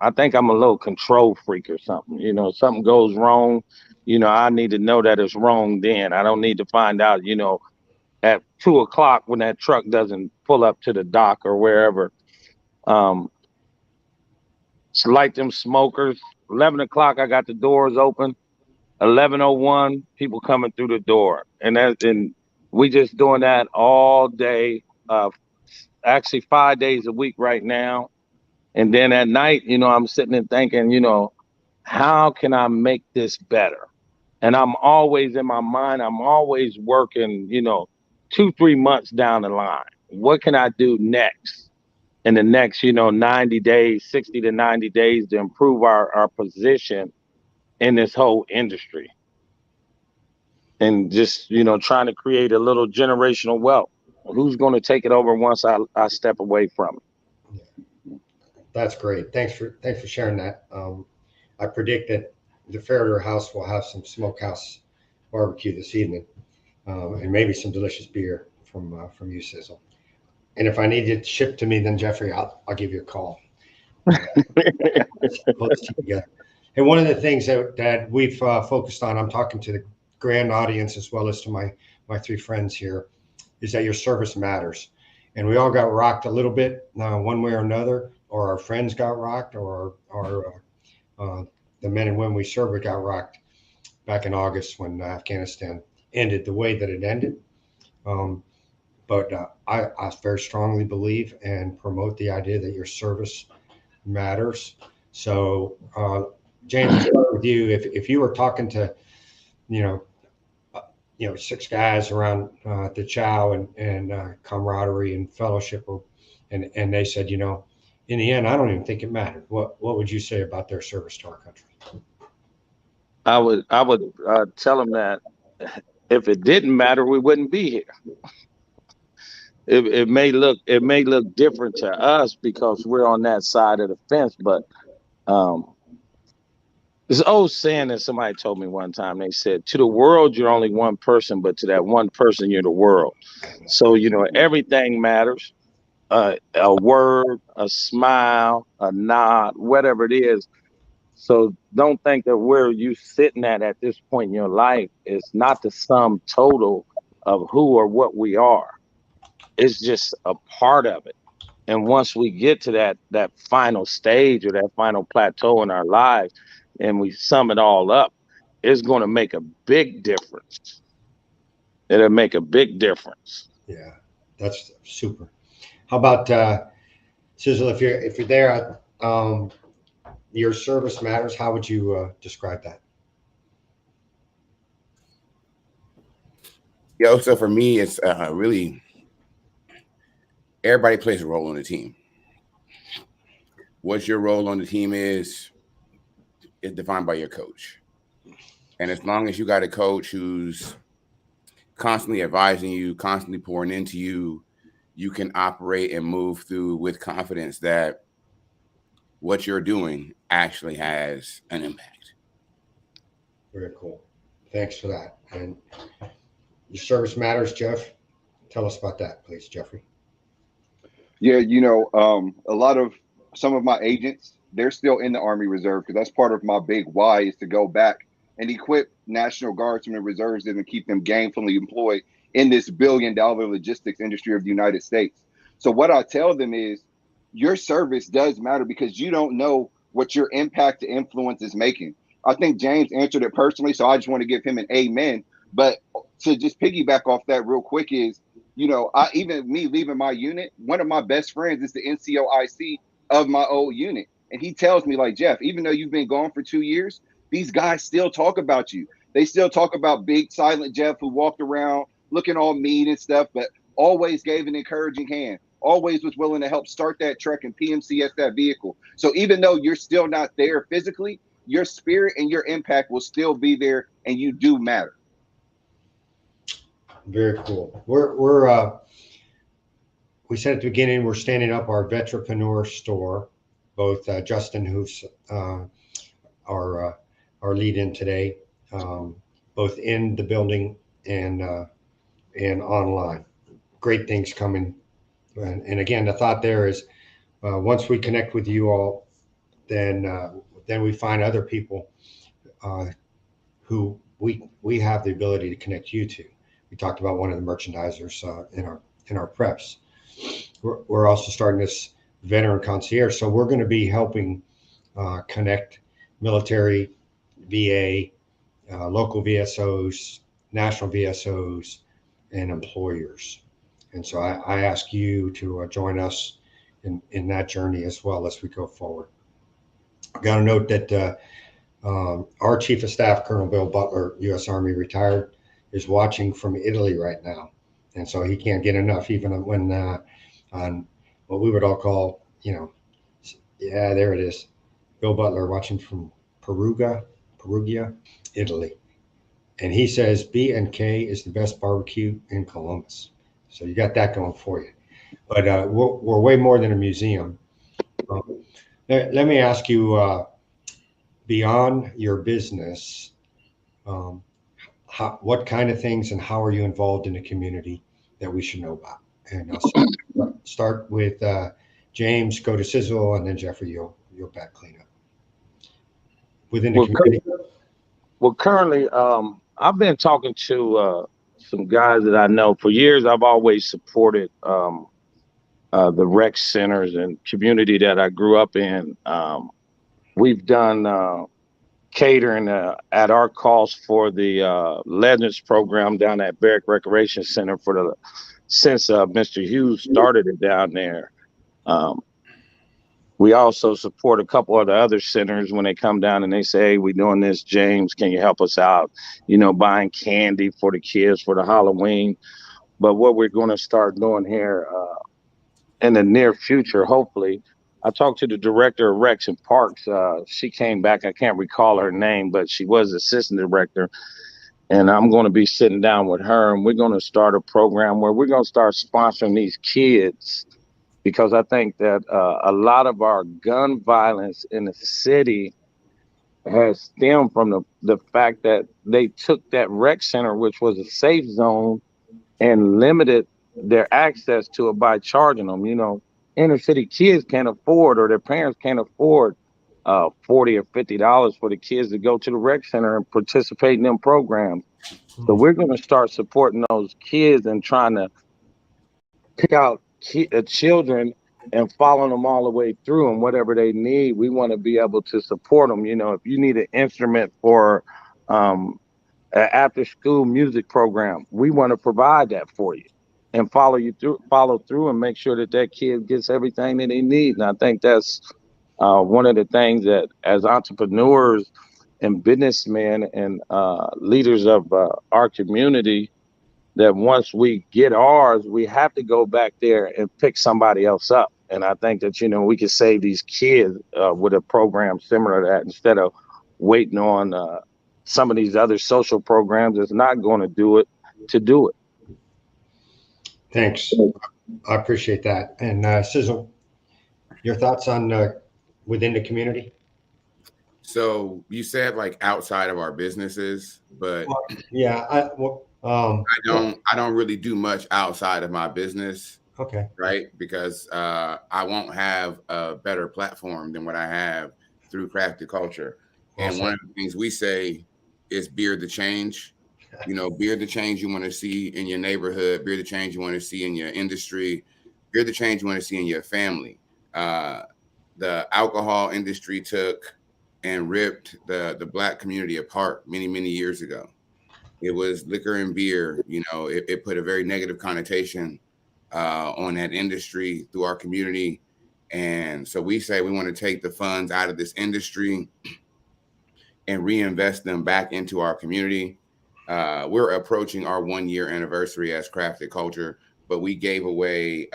I think I'm a little control freak or something. You know, something goes wrong, you know, I need to know that it's wrong then. I don't need to find out, you know, at 2 o'clock when that truck doesn't pull up to the dock or wherever. Um, it's like them smokers. 11 o'clock, I got the doors open. 11:01, people coming through the door, and we just doing that all day. Actually, 5 days a week right now. And then at night, you know, I'm sitting and thinking, you know, how can I make this better? And I'm always in my mind, I'm always working, you know, 2, 3 months down the line. What can I do next in the next, you know, 90 days, 60 to 90 days to improve our position in this whole industry? And just, you know, trying to create a little generational wealth. Who's going to take it over once I step away from it? That's great. Thanks for sharing that. I predict that the Farrader House will have some Smokehouse barbecue this evening, and maybe some delicious beer from you, Sizzle. And if I need it shipped to me, then Jeffrey, I'll give you a call. Pull this together. And one of the things that we've focused on, I'm talking to the grand audience as well as to my three friends here, is that your service matters. And we all got rocked a little bit, one way or another, or our friends got rocked, or the men and women we served got rocked back in August when Afghanistan ended the way that it ended. But I very strongly believe and promote the idea that your service matters. So, James, I'll start with you. If you were talking to, you know, 6 guys around the chow and camaraderie and fellowship, and they said, you know, in the end, I don't even think it mattered. What would you say about their service to our country? I would tell them that if it didn't matter, we wouldn't be here. It may look different to us because we're on that side of the fence, but this old saying that somebody told me one time, they said, to the world, you're only one person, but to that one person, you're the world. So, you know, everything matters. A word, a smile, a nod, whatever it is. So don't think that where you sitting at this point in your life is not the sum total of who or what we are. It's just a part of it. And once we get to that final stage or that final plateau in our lives and we sum it all up, it's going to make a big difference. It'll make a big difference. Yeah, that's super. How about Sizzle? If you're there, your service matters. How would you describe that? Yo, so for me, it's really everybody plays a role on the team. What your role on the team is defined by your coach. And as long as you got a coach who's constantly advising you, constantly pouring into you, you can operate and move through with confidence that what you're doing actually has an impact. Very cool. Thanks for that. And your service matters, Jeff. Tell us about that, please, Jeffrey. Yeah, you know, some of my agents, they're still in the Army Reserve because that's part of my big why is to go back and equip National Guardsmen and reserves and keep them gainfully employed in this billion-dollar logistics industry of the United States. So what I tell them is your service does matter because you don't know what your impact to influence is making. I think James answered it personally, so I just want to give him an amen. But to just piggyback off that real quick is, you know, even me leaving my unit, one of my best friends is the NCOIC of my old unit. And he tells me, like, Jeff, even though you've been gone for 2 years, these guys still talk about you. They still talk about big silent Jeff who walked around looking all mean and stuff, but always gave an encouraging hand, always was willing to help start that truck and PMCS that vehicle. So even though you're still not there physically, your spirit and your impact will still be there and you do matter. Very cool. We said at the beginning, we're standing up our Vetrepreneur store. Both Justin, who's our lead in today, both in the building and online. Great things coming. And again, the thought there is once we connect with you all, then we find other people who we have the ability to connect you to. We talked about one of the merchandisers in our preps. We're also starting this veteran concierge, so we're going to be helping connect military, VA, local VSOs, national VSOs, and employers. And so I ask you to join us in that journey as well as we go forward. I got to note that our Chief of Staff, Colonel Bill Butler, U.S. Army retired, is watching from Italy right now. And so he can't get enough, even when on what we would all call, yeah, there it is. Bill Butler watching from Perugia, Italy. And he says B&K is the best barbecue in Columbus. So you got that going for you. But we're way more than a museum. Let me ask you, beyond your business, what kind of things and how are you involved in the community that we should know about? And I'll start with James, go to Sizzle, and then Jeffrey, you'll back clean up. Within the community. Well, currently, I've been talking to some guys that I know for years. I've always supported the rec centers and community that I grew up in. We've done catering at our cost for the Legends program down at Barrack Recreation Center since Mr. Hughes started it down there. We also support a couple of the other centers when they come down and they say, hey, we're doing this, James, can you help us out? Buying candy for the kids for the Halloween. But what we're going to start doing here in the near future, hopefully, I talked to the director of Recs and Parks. She came back. I can't recall her name, but she was assistant director. And I'm going to be sitting down with her, and we're going to start a program where we're going to start sponsoring these kids, because I think that a lot of our gun violence in the city has stemmed from the fact that they took that rec center, which was a safe zone, and limited their access to it by charging them. Inner city kids can't afford, or their parents can't afford $40 or $50 for the kids to go to the rec center and participate in them programs. So we're going to start supporting those kids and trying to pick out children and following them all the way through, and whatever they need, we want to be able to support them. If you need an instrument for an after school music program, we want to provide that for you and follow through and make sure that kid gets everything that they need. And I think that's one of the things that, as entrepreneurs and businessmen and leaders of our community, that once we get ours, we have to go back there and pick somebody else up. And I think that, we can save these kids with a program similar to that, instead of waiting on some of these other social programs that's not going to do it. Thanks. I appreciate that. And Sizzle, your thoughts on within the community? So you said like outside of our businesses, but yeah, I don't really do much outside of my business. Okay. Right. Because I won't have a better platform than what I have through Crafted Culture. Awesome. And one of the things we say is beard the change. Beard the change you want to see in your neighborhood, beard the change you want to see in your industry, beard the change you want to see in your family. The alcohol industry took and ripped the Black community apart many, many years ago. It was liquor and beer. It put a very negative connotation on that industry through our community. And so we say we want to take the funds out of this industry and reinvest them back into our community. We're approaching our 1-year anniversary as Crafted Culture, but we gave away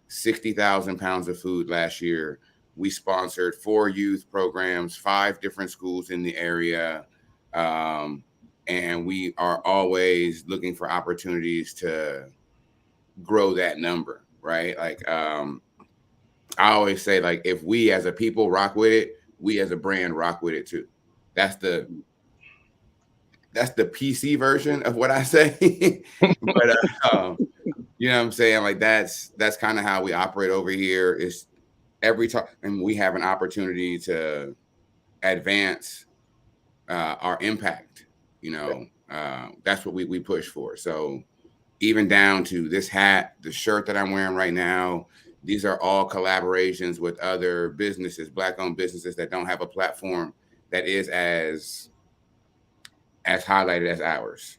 60,000 pounds of food last year. We sponsored 4 youth programs, 5 different schools in the area. And we are always looking for opportunities to grow that number, right? Like I always say, like, if we as a people rock with it, we as a brand rock with it too. That's the PC version of what I say. But you know what I'm saying? Like that's kind of how we operate over here. every time, and we have an opportunity to advance our impact. That's what we push for. So even down to this hat, the shirt that I'm wearing right now, these are all collaborations with other businesses, Black-owned businesses that don't have a platform that is as highlighted as ours.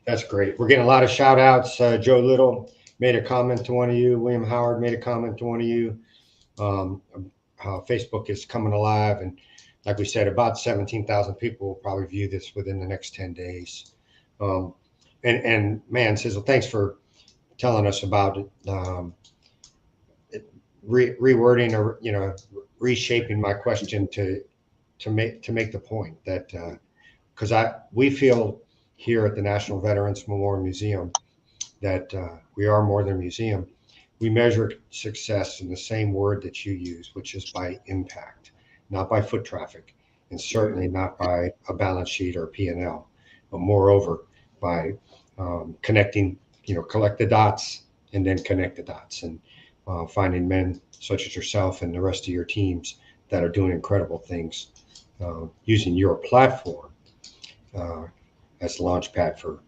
That's great. We're getting a lot of shout outs. Joe Little made a comment to one of you. William Howard made a comment to one of you. Facebook is coming alive. And like we said, about 17,000 people will probably view this within the next 10 days. And man, Sizzle, thanks for telling us about it. Rewording or reshaping my question to make the point that because we feel here at the National Veterans Memorial Museum that we are more than a museum. We measure success in the same word that you use, which is by impact, not by foot traffic, and certainly not by a balance sheet or P&L, but moreover by connecting, collect the dots and then connect the dots, and finding men such as yourself and the rest of your teams that are doing incredible things, using your platform as the launch pad for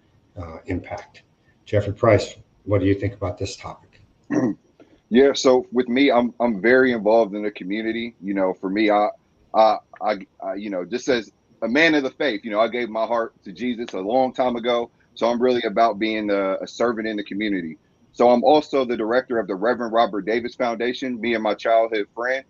impact. Jeffrey Price, what do you think about this topic? Yeah, so with me, I'm very involved in the community. For me, I just as a man of the faith, I gave my heart to Jesus a long time ago. So I'm really about being a servant in the community. So I'm also the director of the Reverend Robert Davis Foundation, me and my childhood friend.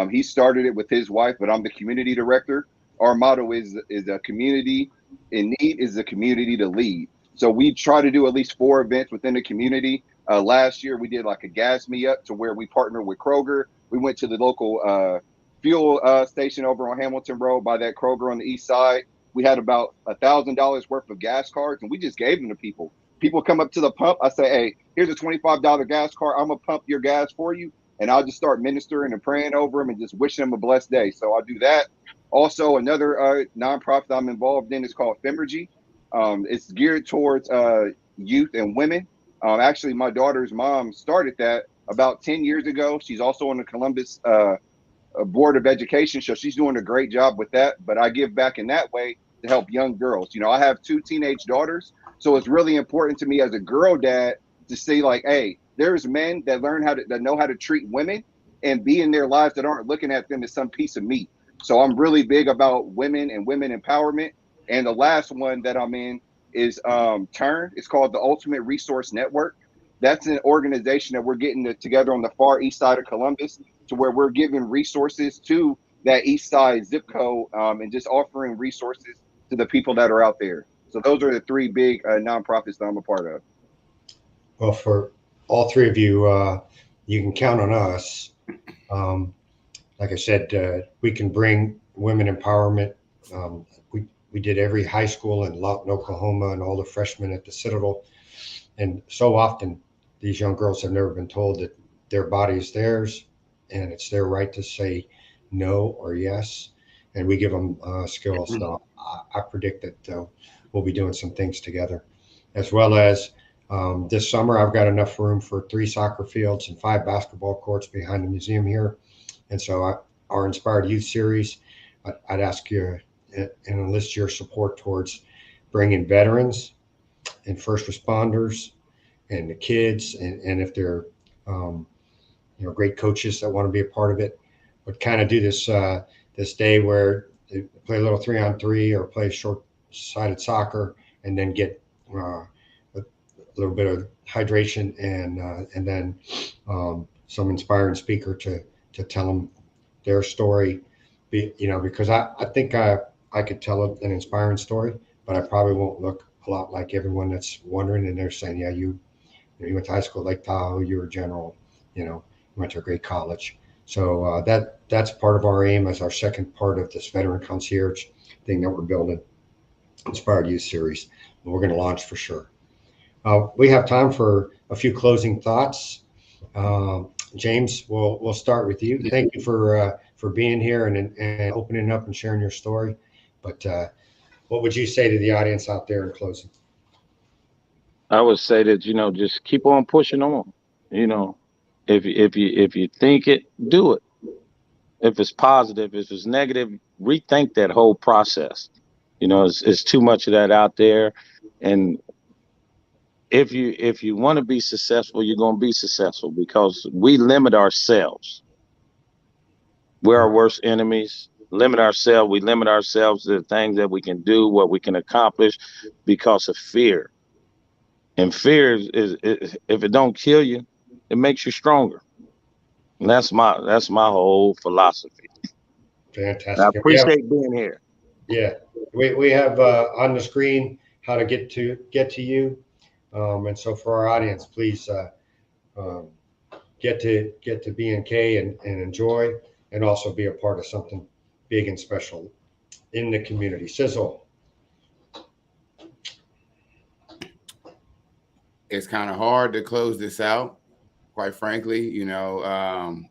He started it with his wife, but I'm the community director. Our motto is a community in need is a community to lead. So we try to do at least 4 events within the community. Last year, we did like a gas me up to where we partnered with Kroger. We went to the local fuel station over on Hamilton Road by that Kroger on the east side. We had about $1,000 worth of gas cards, and we just gave them to people. People come up to the pump. I say, hey, here's a $25 gas card. I'm going to pump your gas for you. And I'll just start ministering and praying over them and just wishing them a blessed day. So I'll do that. Also, another nonprofit I'm involved in is called Femergy. It's geared towards youth and women. Actually, my daughter's mom started that about 10 years ago. She's also on the Columbus Board of Education, so she's doing a great job with that. But I give back in that way to help young girls. I have 2 teenage daughters, so it's really important to me as a girl dad to say, like, hey, there's men that know how to treat women and be in their lives that aren't looking at them as some piece of meat. So I'm really big about women and women empowerment. And the last one that I'm in is TURN. It's called the Ultimate Resource Network. That's an organization that we're getting together on the far east side of Columbus, to where we're giving resources to that east side zip code and just offering resources to the people that are out there. So those are the 3 big nonprofits that I'm a part of. Well, for all 3 of you, you can count on us. Like I said, we can bring women empowerment. We did every high school in Lawton, Oklahoma, and all the freshmen at the Citadel. And so often these young girls have never been told that their body is theirs and it's their right to say no or yes. And we give them skills. So I predict that we'll be doing some things together, as well as this summer, I've got enough room for 3 soccer fields and 5 basketball courts behind the museum here. And so our Inspired Youth series, I'd ask you and enlist your support towards bringing veterans and first responders and the kids, and if they're great coaches that want to be a part of it, but kind of do this this day where they play a little 3-on-3 or play short-sided soccer, and then get a little bit of hydration and then some inspiring speaker to tell them their story. Because I think I could tell an inspiring story, but I probably won't look a lot like everyone that's wondering, and they're saying, yeah, you went to high school at Lake Tahoe, you were a general, you went to a great college. So that's part of our aim as our second part of this veteran concierge thing that we're building, Inspired Youth series. And we're going to launch for sure. We have time for a few closing thoughts. James, we'll start with you. Thank you for being here and opening up and sharing your story. But what would you say to the audience out there in closing? I would say that, just keep on pushing on. If you think it, do it. If it's positive, if it's negative, rethink that whole process. You know, it's too much of that out there. And if you want to be successful, you're going to be successful because we limit ourselves. We're our worst enemies. Limit ourselves. We limit ourselves to the things that we can do, what we can accomplish, because of fear. And fear is if it don't kill you, it makes you stronger. And that's my whole philosophy. Fantastic. I appreciate being here. Yeah, we have on the screen how to get to you, and so for our audience, please get to B&K and enjoy, and also be a part of something big and special in the community. Sizzle. It's kind of hard to close this out, quite frankly. You know,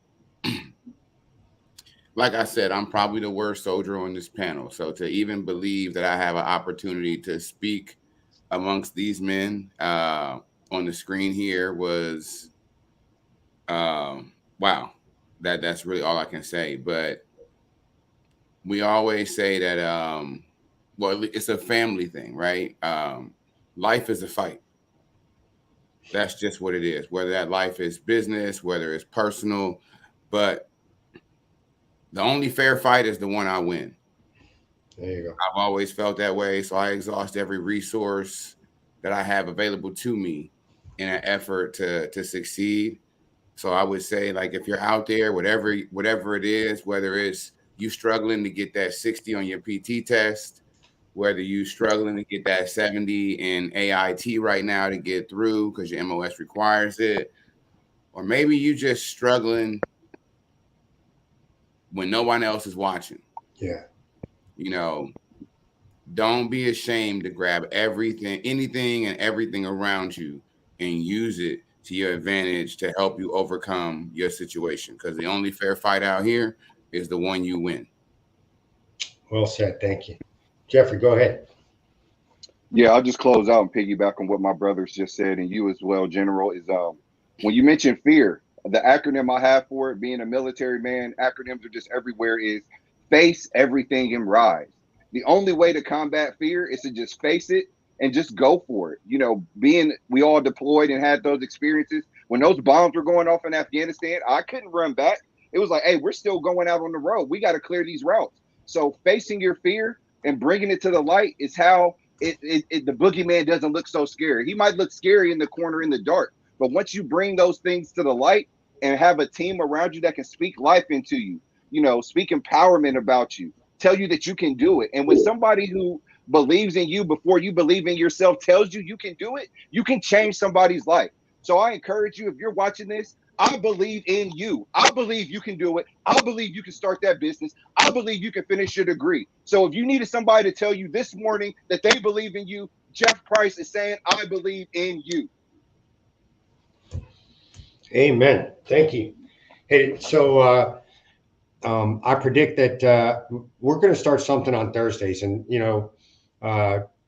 like I said, I'm probably the worst soldier on this panel. So to even believe that I have an opportunity to speak amongst these men on the screen here was, wow, that's really all I can say. But we always say that, well, it's a family thing, right? Life is a fight. That's just what it is, whether that life is business, whether it's personal, but the only fair fight is the one I win. There you go. I've always felt that way. So I exhaust every resource that I have available to me in an effort to succeed. So I would say, like, if you're out there, whatever it is, whether it's you struggling to get that 60 on your PT test, whether you struggling to get that 70 in AIT right now to get through because your MOS requires it, or maybe you just struggling when no one else is watching. Yeah. You know, don't be ashamed to grab anything and everything around you and use it to your advantage to help you overcome your situation. Because the only fair fight out here is the one you win. Well said. Thank you. Jeffrey, go ahead. Yeah, I'll just close out and piggyback on what my brothers just said, and you as well, General, is when you mention fear, the acronym I have for it, being a military man, acronyms are just everywhere, is face everything and rise. The only way to combat fear is to just face it and just go for it. You know, we all deployed and had those experiences. When those bombs were going off in Afghanistan, I couldn't run back. It was like, hey, we're still going out on the road. We got to clear these routes. So facing your fear and bringing it to the light is how the boogeyman doesn't look so scary. He might look scary in the corner in the dark, but once you bring those things to the light and have a team around you that can speak life into you, you know, speak empowerment about you, tell you that you can do it. And when somebody who believes in you before you believe in yourself tells you can do it, you can change somebody's life. So I encourage you, if you're watching this, I believe in you. I believe you can do it. I believe you can start that business. I believe you can finish your degree. So if you needed somebody to tell you this morning that they believe in you, Jeff Price is saying, I believe in you. Amen. Thank you. Hey, so I predict that we're going to start something on Thursdays. And, you know,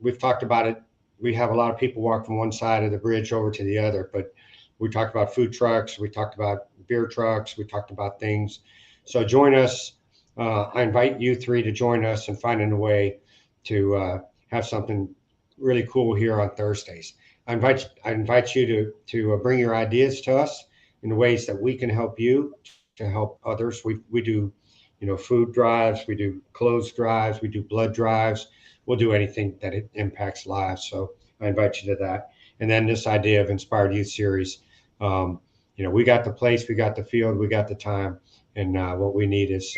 we've talked about it. We have a lot of people walk from one side of the bridge over to the other, but we talked about food trucks. We talked about beer trucks. We talked about things. So join us. I invite you three to join us in finding a way to have something really cool here on Thursdays. I invite you to bring your ideas to us in the ways that we can help you to help others. We do, you know, food drives. We do clothes drives. We do blood drives. We'll do anything that it impacts lives. So I invite you to that. And then this idea of Inspired Youth Series. You know, we got the place, we got the field, we got the time, and what we need is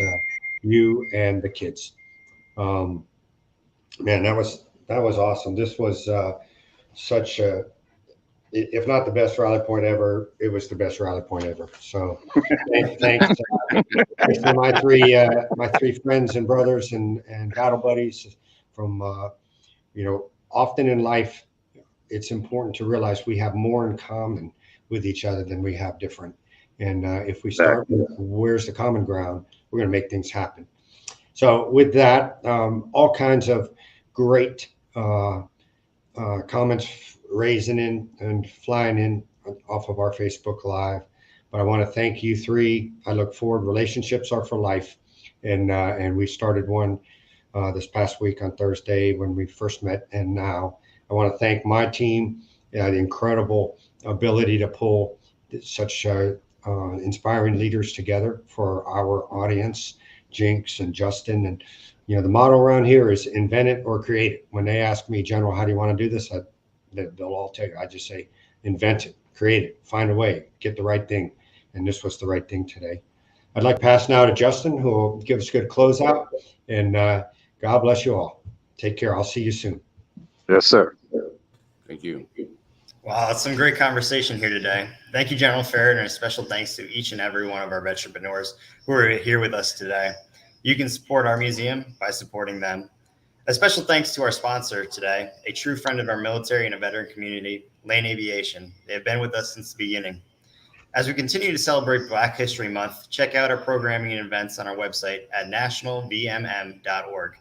you and the kids. Man, that was awesome. This was such a, if not the best rally point ever, it was the best rally point ever. So thanks to my three friends and brothers and battle buddies from you know, often in life, it's important to realize we have more in common with each other than we have different. And if we start with where's the common ground, we're going to make things happen. So with that, all kinds of great comments raising in and flying in off of our Facebook Live. But I want to thank you three. I look forward. Relationships are for life. And we started one this past week on Thursday when we first met. And now I want to thank my team, the incredible ability to pull such inspiring leaders together for our audience, Jinx and Justin. And, the motto around here is invent it or create it. When they ask me, General, how do you want to do this? They'll all tell you. I just say, invent it, create it, find a way, get the right thing. And this was the right thing today. I'd like to pass now to Justin, who will give us a good closeout. And God bless you all. Take care. I'll see you soon. Yes, sir. Thank you. Wow, that's some great conversation here today. Thank you, General Farron, and a special thanks to each and every one of our vetrepreneurs who are here with us today. You can support our museum by supporting them. A special thanks to our sponsor today, a true friend of our military and a veteran community, Lane Aviation. They have been with us since the beginning. As we continue to celebrate Black History Month, check out our programming and events on our website at nationalvmm.org.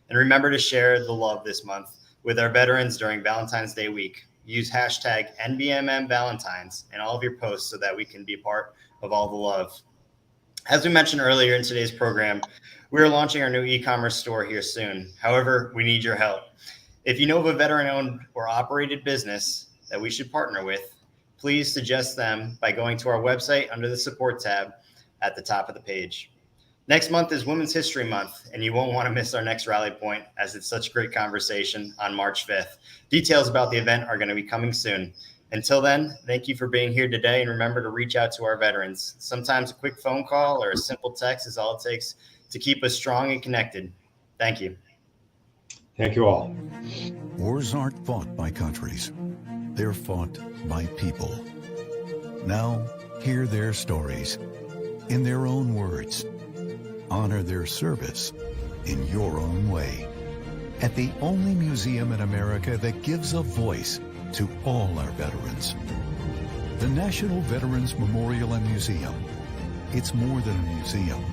And remember to share the love this month with our veterans during Valentine's Day week. Use hashtag NVMMValentines in all of your posts so that we can be part of all the love. As we mentioned earlier in today's program, we are launching our new e-commerce store here soon. However, we need your help. If you know of a veteran-owned or operated business that we should partner with, please suggest them by going to our website under the support tab at the top of the page. Next month is Women's History Month, and you won't want to miss our next rally point as it's such a great conversation on March 5th. Details about the event are going to be coming soon. Until then, thank you for being here today, and remember to reach out to our veterans. Sometimes a quick phone call or a simple text is all it takes to keep us strong and connected. Thank you. Thank you all. Wars aren't fought by countries. They're fought by people. Now, hear their stories in their own words. Honor their service in your own way. At the only museum in America that gives a voice to all our veterans. The National Veterans Memorial and Museum. It's more than a museum.